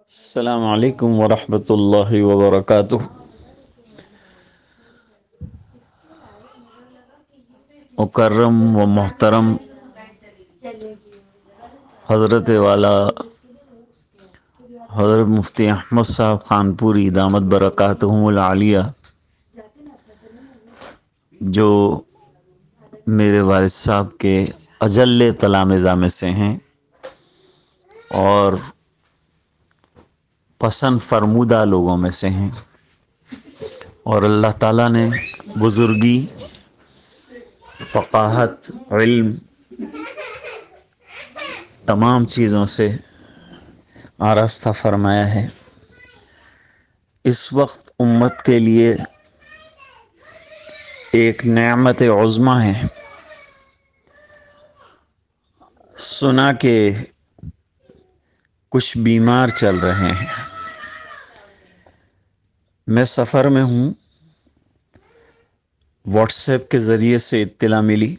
السلام علیکم ورحمۃ اللہ وبرکاتہ۔ مکرم و محترم حضرت والا حضرت مفتی احمد صاحب خانپوری دامت برکاتہم العالیہ، جو میرے والد صاحب کے اجل تلامذہ میں سے ہیں اور پسند فرمودہ لوگوں میں سے ہیں، اور اللہ تعالیٰ نے بزرگی، فقاہت، علم، تمام چیزوں سے آراستہ فرمایا ہے۔ اس وقت امت کے لیے ایک نعمت عظمیٰ ہے۔ سنا کہ کچھ بیمار چل رہے ہیں۔ میں سفر میں ہوں، واٹس ایپ کے ذریعے سے اطلاع ملی،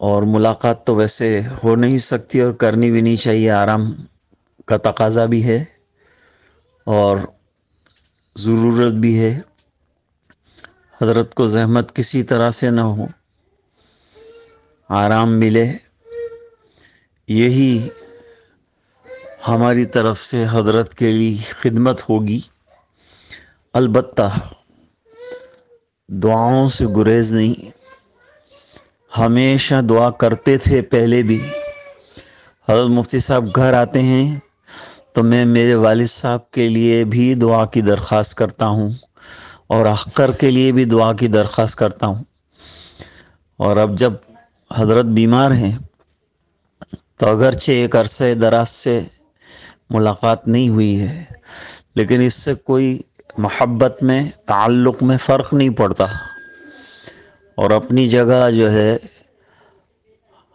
اور ملاقات تو ویسے ہو نہیں سکتی اور کرنی بھی نہیں چاہیے، آرام کا تقاضا بھی ہے اور ضرورت بھی ہے، حضرت کو زحمت کسی طرح سے نہ ہو، آرام ملے، یہی ہماری طرف سے حضرت کے لیے خدمت ہوگی۔ البتہ دعاؤں سے گریز نہیں، ہمیشہ دعا کرتے تھے پہلے بھی۔ حضرت مفتی صاحب گھر آتے ہیں تو میں میرے والد صاحب کے لیے بھی دعا کی درخواست کرتا ہوں اور اختر کے لیے بھی دعا کی درخواست کرتا ہوں، اور اب جب حضرت بیمار ہیں تو اگرچہ ایک عرصہ دراز سے ملاقات نہیں ہوئی ہے، لیکن اس سے کوئی محبت میں، تعلق میں فرق نہیں پڑتا، اور اپنی جگہ جو ہے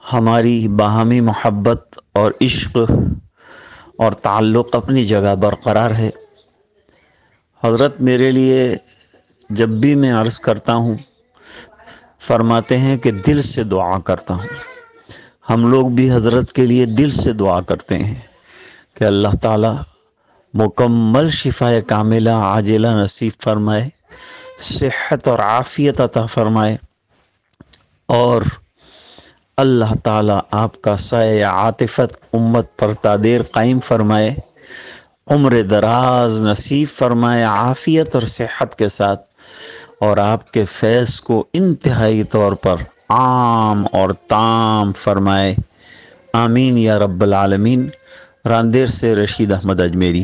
ہماری باہمی محبت اور عشق اور تعلق اپنی جگہ برقرار ہے۔ حضرت میرے لیے جب بھی میں عرض کرتا ہوں فرماتے ہیں کہ دل سے دعا کرتا ہوں۔ ہم لوگ بھی حضرت کے لیے دل سے دعا کرتے ہیں کہ اللہ تعالیٰ مکمل شفا کاملہ عاجلہ نصیب فرمائے، صحت اور عافیت عطا فرمائے، اور اللہ تعالیٰ آپ کا سایہ عاطفت امت پر تادیر قائم فرمائے، عمر دراز نصیب فرمائے عافیت اور صحت کے ساتھ، اور آپ کے فیض کو انتہائی طور پر عام اور تام فرمائے۔ آمین یا رب العالمین۔ راندیر سے رشید احمد اجمیری۔